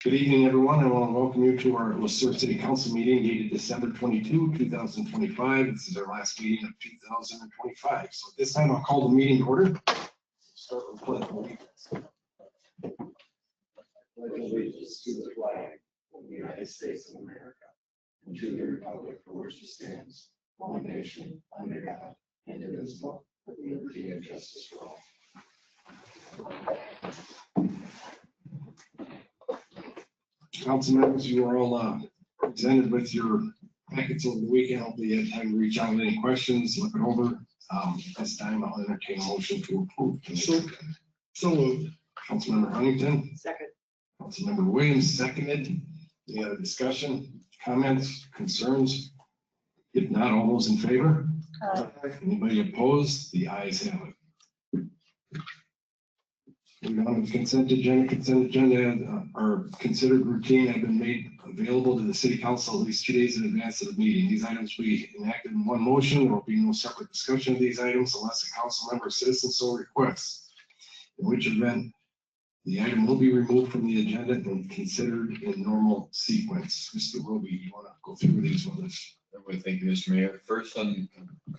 Good evening, everyone. I want to welcome you to our Sueur City Council meeting dated December 22, 2025. This is our last meeting of 2025. So at this time, I'll call the meeting to order. Start with pledge of allegiance. Pledge allegiance to the flag of the United States of America and to the republic for which it stands, one nation, under God, indivisible, with liberty and justice for all. Council members, you are all presented with your packets over the weekend. Hopefully you had time to reach out with any questions, look it over. This time I'll entertain a motion to approve. So moved. Councilmember Huntington. Second. Councilmember Williams, seconded. Any other discussion, comments, concerns? If not, all those in favor? Anybody opposed? The ayes have it. Moving on to the consent agenda are considered routine and have been made available to the city council at least 2 days in advance of the meeting. These items will be enacted in one motion. There will be no separate discussion of these items unless a council member or citizen so requests, in which event the item will be removed from the agenda and considered in normal sequence. Mr. Roby, you want to go through these with us? Thank you, Mr. Mayor. First on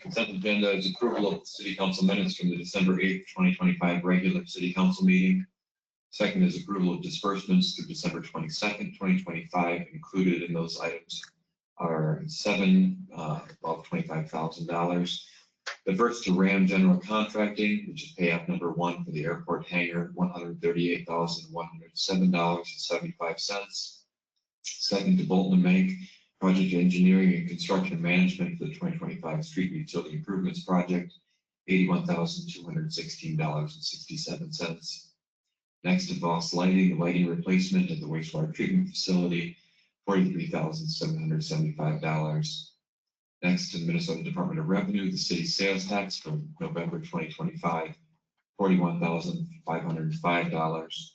consent agenda is approval of city council minutes from the December 8th, 2025 regular city council meeting. Second is approval of disbursements through December 22nd, 2025. Included in those items are seven above $25,000. The first to Ram General Contracting, which is payout number 1 for the airport hangar, $138,107.75. Second to Bolton and Mank, project engineering and construction management for the 2025 street utility improvements project, $81,216.67. Next to Voss Lighting, lighting replacement at the wastewater treatment facility, $43,775. Next to the Minnesota Department of Revenue, the city sales tax for November 2025, $41,505.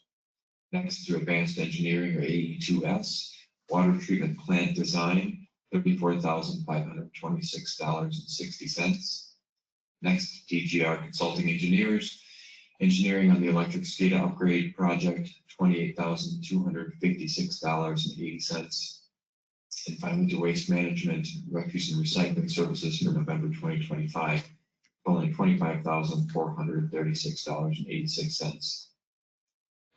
Next to Advanced Engineering, or AE2S, water treatment plant design, $34,526.60. Next, DGR Consulting Engineers, engineering on the electric SCADA upgrade project, $28,256.80. And finally, to Waste Management, Refuse and Recycling Services for November 2025, totaling $25,436.86.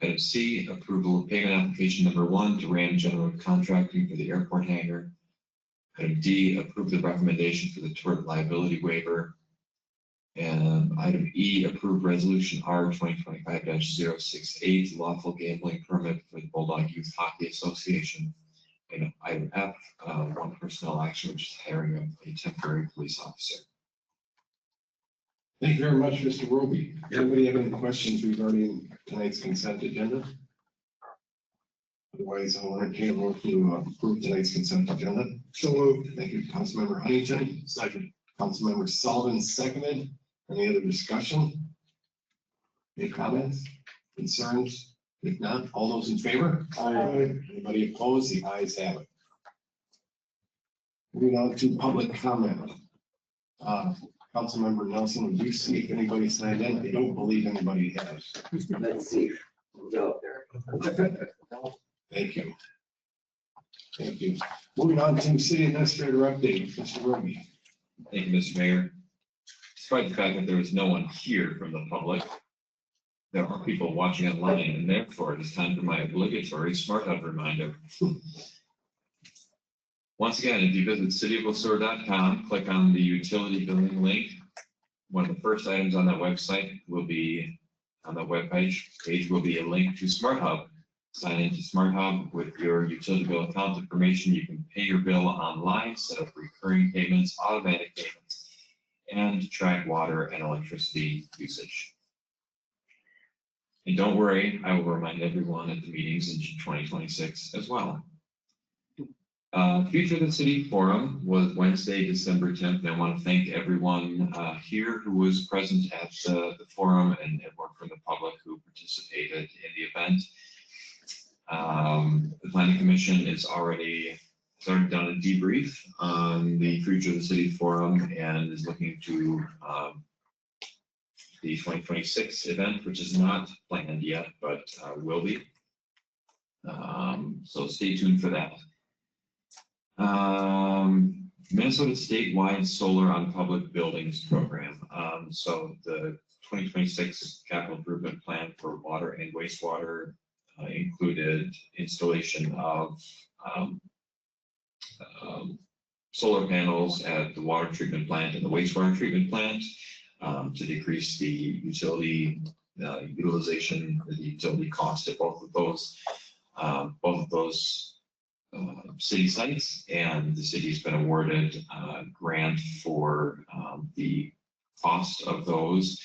Item C, approval of payment application number 1 to Ram General Contracting for the airport hangar. Item D, approve the recommendation for the tort liability waiver. And item E, approve resolution R 2025-068, lawful gambling permit for the Bulldog Youth Hockey Association. And item F, one personnel action, which is hiring of a temporary police officer. Thank you very much, Mr. Roby. Does anybody have any questions regarding tonight's consent agenda? Otherwise, I'll entertain a motion to approve tonight's consent agenda. So moved. Thank you, Councilmember Huntington. Second. Councilmember Sullivan, seconded. Any other discussion? Any comments, concerns? If not, all those in favor? Aye. Anybody opposed? The ayes have it. Moving on to public comment. Councilmember Nelson, would you see if anybody signed in? I don't believe anybody has. Let's see. Go up there. Thank you. Thank you. Moving on to city administrator update, Mr. Roby. Thank you, Mr. Mayor. Despite the fact that there is no one here from the public, there are people watching online, and therefore it is time for my obligatory Smart Hub reminder. Once again, if you visit cityoflesueur.com, click on the utility billing link. One of the first items on that website will be, on the web page will be a link to Smart Hub. Sign into Smart Hub with your utility bill account information. You can pay your bill online, set up recurring payments, automatic payments, and track water and electricity usage. And don't worry, I will remind everyone at the meetings in 2026 as well. Future of the City Forum was Wednesday, December 10th, and I want to thank everyone here who was present at the forum and everyone from the public who participated in the event. The Planning Commission has already done a debrief on the Future of the City Forum and is looking to the 2026 event, which is not planned yet, but will be. So stay tuned for that. Minnesota statewide solar on public buildings program. So the 2026 capital improvement plan for water and wastewater included installation of solar panels at the water treatment plant and the wastewater treatment plant to decrease the utility utilization, the utility cost at both of those city sites. And the city has been awarded a grant for the cost of those.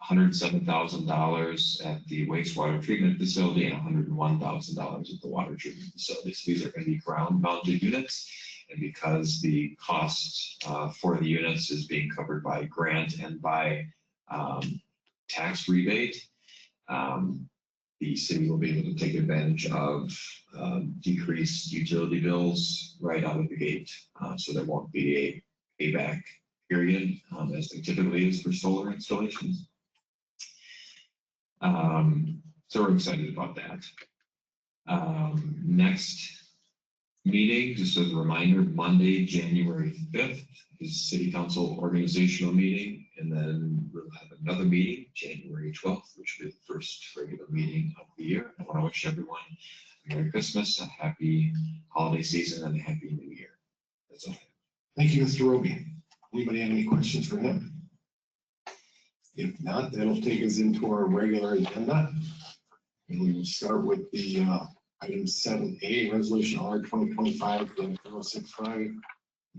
$107,000 at the wastewater treatment facility and $101,000 at the water treatment facility. So these are going to be ground mounted units. And because the cost for the units is being covered by grant and by tax rebate, the city will be able to take advantage of decreased utility bills right out of the gate. So there won't be a payback period as there typically is for solar installations. So we're excited about that. Next meeting, just as a reminder, Monday, January 5th is City Council organizational meeting, and then we'll have another meeting, January 12th, which will be the first regular meeting of the year. I want to wish everyone a Merry Christmas, a happy holiday season, and a happy New Year. That's all. Thank you, Mr. Roby. Anybody have any questions for him? If not, that'll take us into our regular agenda. And we will start with the item 7A, resolution R 2025-065,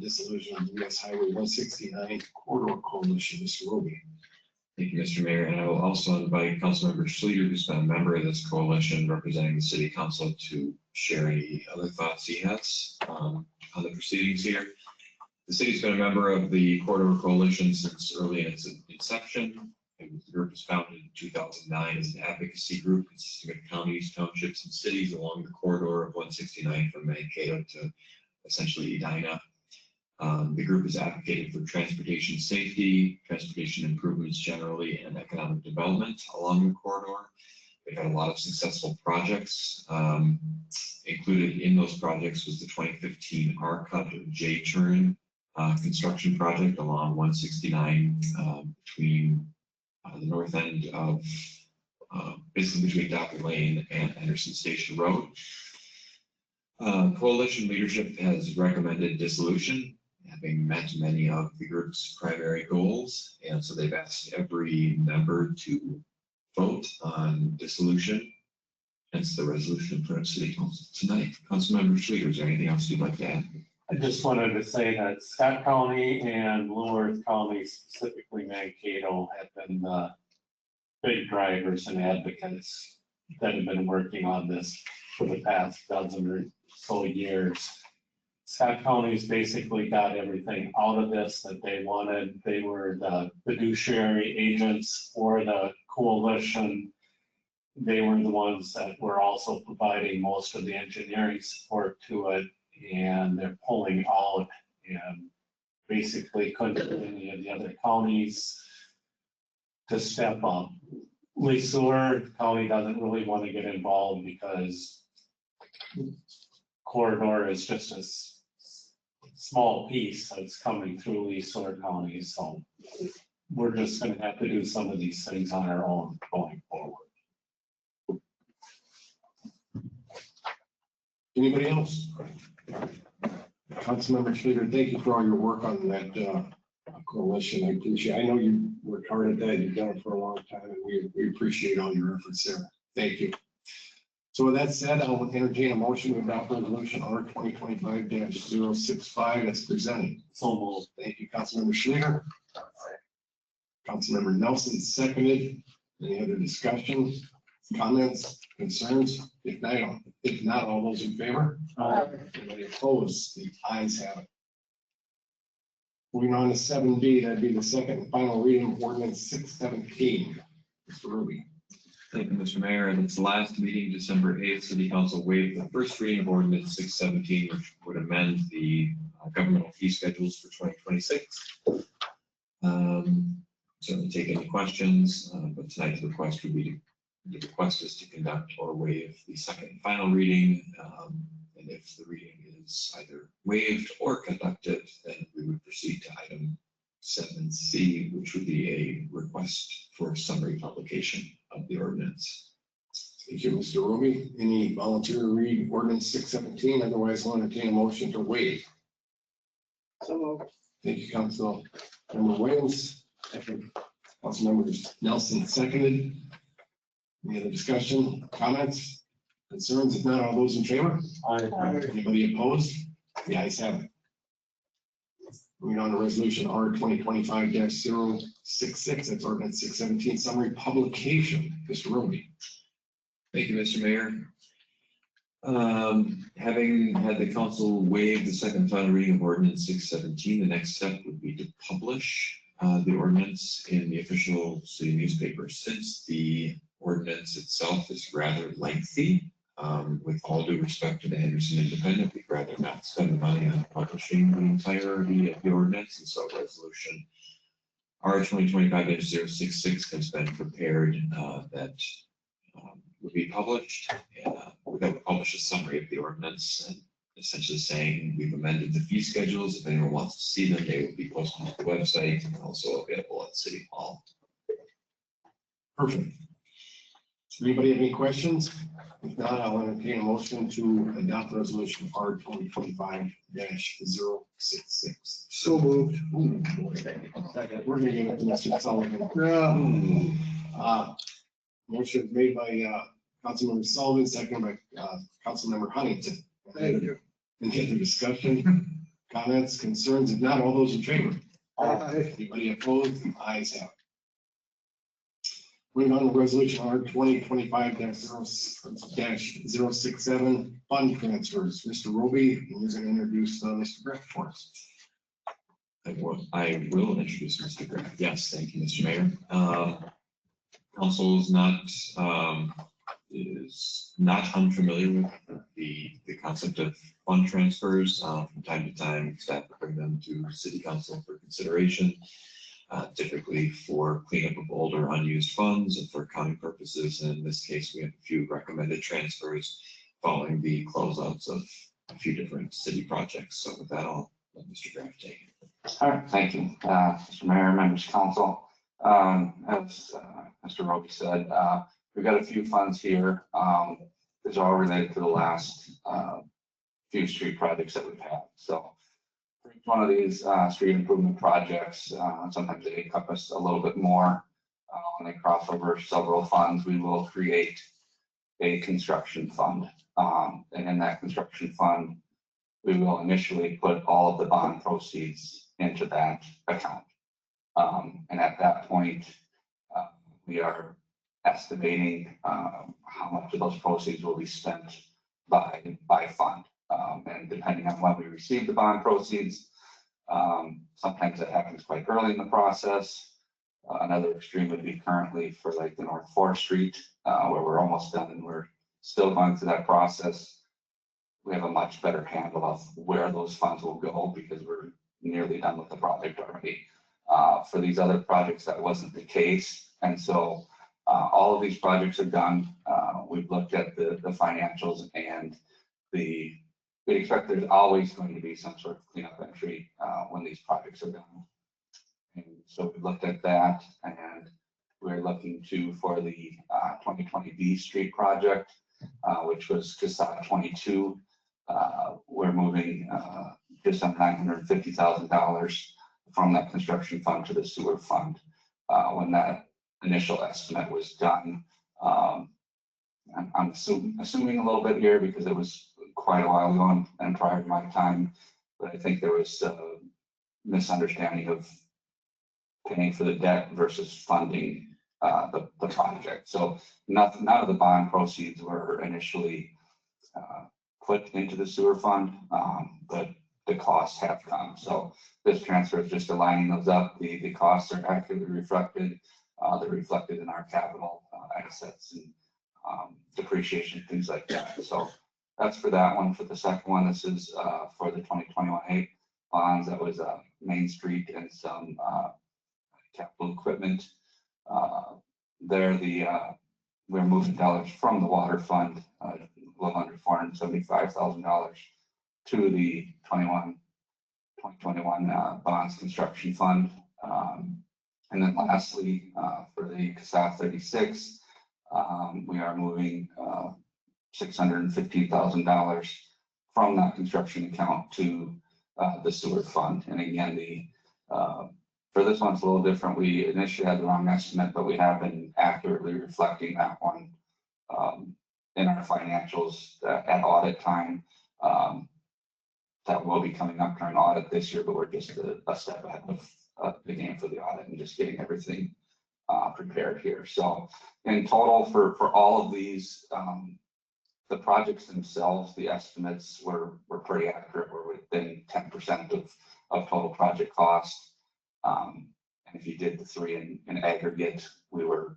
dissolution of US Highway 169 corridor coalition. Mr. Roby. Thank you, Mr. Mayor. And I will also invite Councilmember Schluter, who's been a member of this coalition representing the City Council, to share any other thoughts he has on the proceedings here. The city's been a member of the corridor coalition since early in its inception. The group was founded in 2009 as an advocacy group consisting of counties, townships, and cities along the corridor of 169 from Mankato to essentially Edina. The group has advocated for transportation safety, transportation improvements generally, and economic development along the corridor. They've had a lot of successful projects. Included in those projects was the 2015 R-Cut J-turn construction project along 169 between the north end of basically between Docker Lane and Anderson Station Road. Coalition leadership has recommended dissolution, having met many of the group's primary goals, and so they've asked every member to vote on dissolution. Hence the resolution in front of City Council tonight. Councilmember Schluter, is there anything else you'd like to add? I just wanted to say that Scott County and Blue Earth County, specifically Mankato, have been the big drivers and advocates that have been working on this for the past dozen or so years. Scott County's basically got everything out of this that they wanted. They were the fiduciary agents for the coalition. They were the ones that were also providing most of the engineering support to it, and they're pulling out and basically couldn't get any of the other counties to step up. Sueur County doesn't really want to get involved because corridor is just a small piece that's coming through Sueur County. So we're just going to have to do some of these things on our own going forward. Anybody else? Councilmember Schluter, thank you for all your work on that coalition. I appreciate it. I know you worked hard at that. You've done it for a long time, and we appreciate all your efforts there. Thank you. So with that said, I'll entertain a motion to adopt resolution R 2025-065 as presented. So moved. Thank you, Councilmember Schluter. Councilmember Nelson seconded. Any other discussion, comments, concerns? If not, all those in favor? Anybody opposed? The ayes have it. Moving on to 7B, that'd be the second and final reading of ordinance 617. Mr. Ruby. Thank you, Mr. Mayor. At its last meeting, December 8th, City Council waived the first reading of ordinance 617, which would amend the governmental fee schedules for 2026. Certainly take any questions, but tonight's request would be to The request is to conduct or waive the second and final reading. And if the reading is either waived or conducted, then we would proceed to item 7C, which would be a request for summary publication of the ordinance. Thank you, Mr. Roby. Any volunteer to read ordinance 617? Otherwise, I'll entertain a motion to waive. So moved. Thank you, Councilmember Williams. Councilmember Nelson seconded. Any other discussion, comments, concerns? If not, all those in favor? Anybody opposed? The ayes have it. Moving on to resolution R 2025-066, that's ordinance 617, summary publication. Mr. Roby. Thank you, Mr. Mayor. Having had the council waive the second and final reading of ordinance 617, the next step would be to publish the ordinance in the official city newspaper. Since the ordinance itself is rather lengthy, with all due respect to the Henderson Independent, we'd rather not spend the money on publishing the entirety of the ordinance, and so resolution R 2025-066 has been prepared that will be published. That will publish a summary of the ordinance and essentially saying we've amended the fee schedules. If anyone wants to see them, they will be posted to the website and also available at City Hall. Perfect. Does anybody have any questions? If not, I'll entertain a motion to adopt resolution R 2025-066. So moved. Second. We're gonna give it to Mr. Sullivan. Motion made by Councilmember Sullivan, second by Councilmember Huntington. Thank you. Any other discussion, comments, concerns? If not, all those in favor? Aye. Anybody opposed? The ayes have it. Moving on to resolution R 2025-067 fund transfers. Mr. Roby, and you're going to introduce Mr. Graff for us. I will introduce Mr. Graff. Yes, thank you, Mr. Mayor. Council is not unfamiliar with the concept of fund transfers. From time to time, staff will bring them to City Council for consideration, typically for cleanup of older unused funds and for accounting purposes. And in this case, we have a few recommended transfers following the closeouts of a few different city projects. So with that, I'll let Mr. Graff take it. All right, thank you, Mr. Mayor, members of council. As Mr. Roby said, we've got a few funds here. These are all related to the last few street projects that we've had. So for each one of these street improvement projects, sometimes they encompass a little bit more. When they cross over several funds, we will create a construction fund. And in that construction fund, we will initially put all of the bond proceeds into that account. And at that point, we are estimating how much of those proceeds will be spent by fund. And depending on when we receive the bond proceeds, sometimes that happens quite early in the process. Another extreme would be currently for like the North 4th Street, where we're almost done and we're still going through that process. We have a much better handle of where those funds will go because we're nearly done with the project already. For these other projects, that wasn't the case. And so all of these projects are done. We've looked at the financials and we expect there's always going to be some sort of cleanup entry when these projects are done. And so we looked at that and we're looking for the 2020 B Street project, which was Casada 22. We're moving just under $950,000 from that construction fund to the sewer fund. When that initial estimate was done, I'm assuming a little bit here because it was quite a while ago and prior to my time, but I think there was a misunderstanding of paying for the debt versus funding the project. So none of the bond proceeds were initially put into the sewer fund, but the costs have come. So this transfer is just aligning those up. The costs are accurately reflected. They're reflected in our capital assets and depreciation, things like that. So that's for that one. For the second one, this is for the 2021 bonds. That was Main Street and some capital equipment. There, the we're moving dollars from the water fund, a little under $475,000 to the 2021 bonds construction fund. And then lastly, for the CSA 36, we are moving $615,000 from that construction account to the sewer fund. And again, for this one's a little different. We initially had the wrong estimate, but we have been accurately reflecting that one in our financials at audit time. That will be coming up during audit this year, but we're just a step ahead of the game for the audit and just getting everything prepared here. So in total for all of these, the projects themselves, the estimates were pretty accurate. We're within 10% of total project cost. And if you did the three in aggregate, the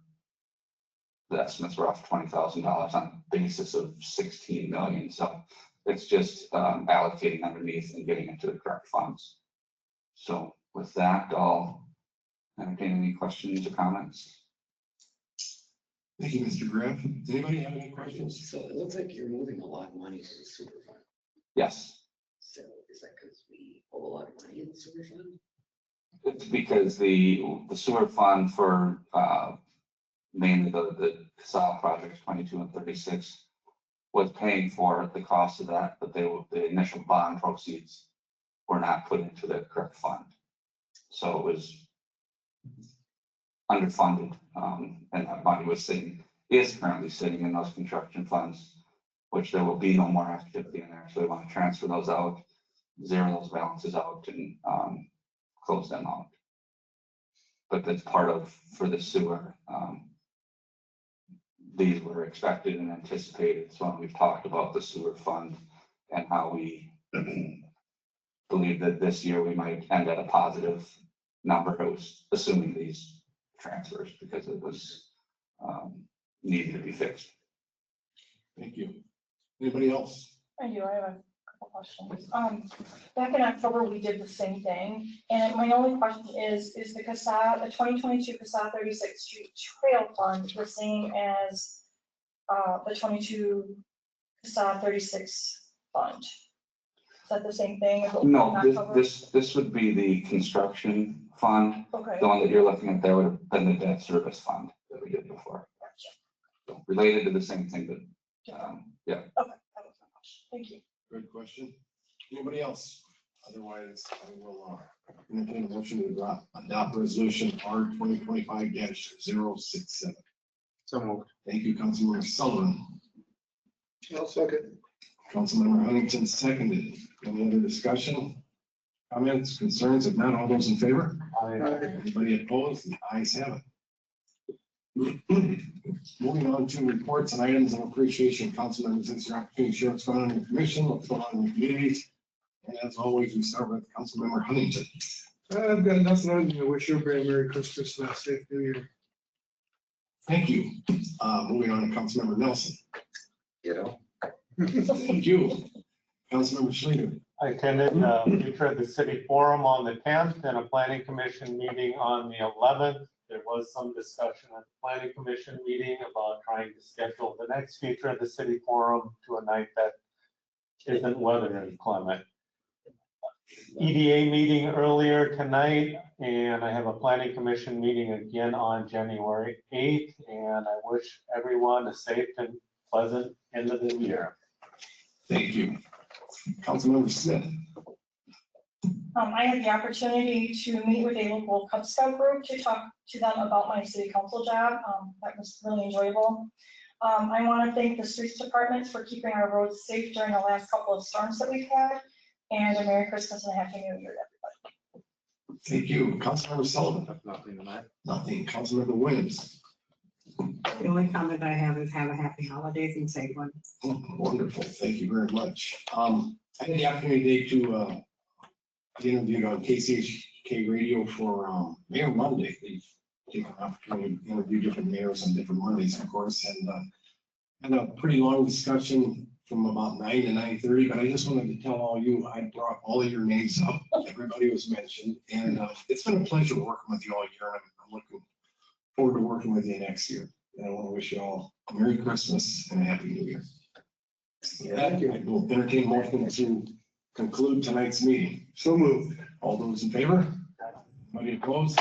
estimates were off $20,000 on a basis of 16 million. So it's just allocating underneath and getting into the correct funds. So with that, I'll entertain any questions or comments. Thank you, Mr. Graff. Does anybody have any questions? So it looks like you're moving a lot of money to the sewer fund. Yes, So is that because we owe a lot of money in the sewer fund? it's because the sewer fund for mainly the CSA projects 22 and 36 was paying for the cost of that, but the initial bond proceeds were not put into the correct fund. So it was underfunded, and that money is currently sitting in those construction funds, which there will be no more activity in there. So we want to transfer those out, zero those balances out, and close them out. But that's part of, for the sewer, these were expected and anticipated. So when we've talked about the sewer fund and how we believe that this year we might end at a positive number, it was assuming these transfers because it was needed to be fixed. Thank you. Anybody else? I do, I have a couple questions. Back in October, we did the same thing, and my only question is the 2022 CSA 36 Street Trail Fund the same as the 22 CSA 36 fund? Is that the same thing? No, this would be the construction fund. Okay. The one that you're looking at there would have been the debt service fund that we did before. So related to the same thing, but yeah. Okay, that was my question. Thank you. Good question. Anybody else? Otherwise, I will entertain a motion to adopt resolution R 2025-067. So moved. Thank you, Councilmember Sullivan. I'll second. Councilmember Huntington seconded. Any other discussion? Comments, concerns? If not, all those in favor? Anybody opposed? The ayes have it. Moving on to reports and items of appreciation. Council members, it's your opportunity to share what's going on in your commission, what's going on in your communities. And as always, we start with Councilmember Huntington. I've got nothing on you. Wish everybody a Merry Christmas and a safe New Year. Thank you. Moving on to Councilmember Nelson. You know? Thank you. Councilmember Schleter. I attended Future of the City Forum on the 10th and a planning commission meeting on the 11th. There was some discussion at the planning commission meeting about trying to schedule the next Future of the City Forum to a night that isn't weather inclement. EDA meeting earlier tonight, and I have a planning commission meeting again on January 8th, and I wish everyone a safe and pleasant end of the year. Thank you. Councilmember Smith. I had the opportunity to meet with a local Cub Scout group to talk to them about my city council job. That was really enjoyable. I want to thank the streets department for keeping our roads safe during the last couple of storms that we've had. And a Merry Christmas and a Happy New Year to everybody. Thank you. Councilmember Sullivan. Nothing tonight. Nothing. Councilmember Williams. The only comment I have is have a happy holidays and safe one. Wonderful. Thank you very much. I had the opportunity to be interviewed on KCHK radio for Mayor Monday. They've taken an opportunity to interview different mayors on different Mondays, of course, and had a pretty long discussion from about 9 to 9:30, but I just wanted to tell all you, I brought all of your names up. Everybody was mentioned, and it's been a pleasure working with you all year. I'm looking forward to working with you next year. And I want to wish you all a Merry Christmas and a Happy New Year. Thank you. I will entertain motion to conclude tonight's meeting. So moved. All those in favor? Anybody opposed?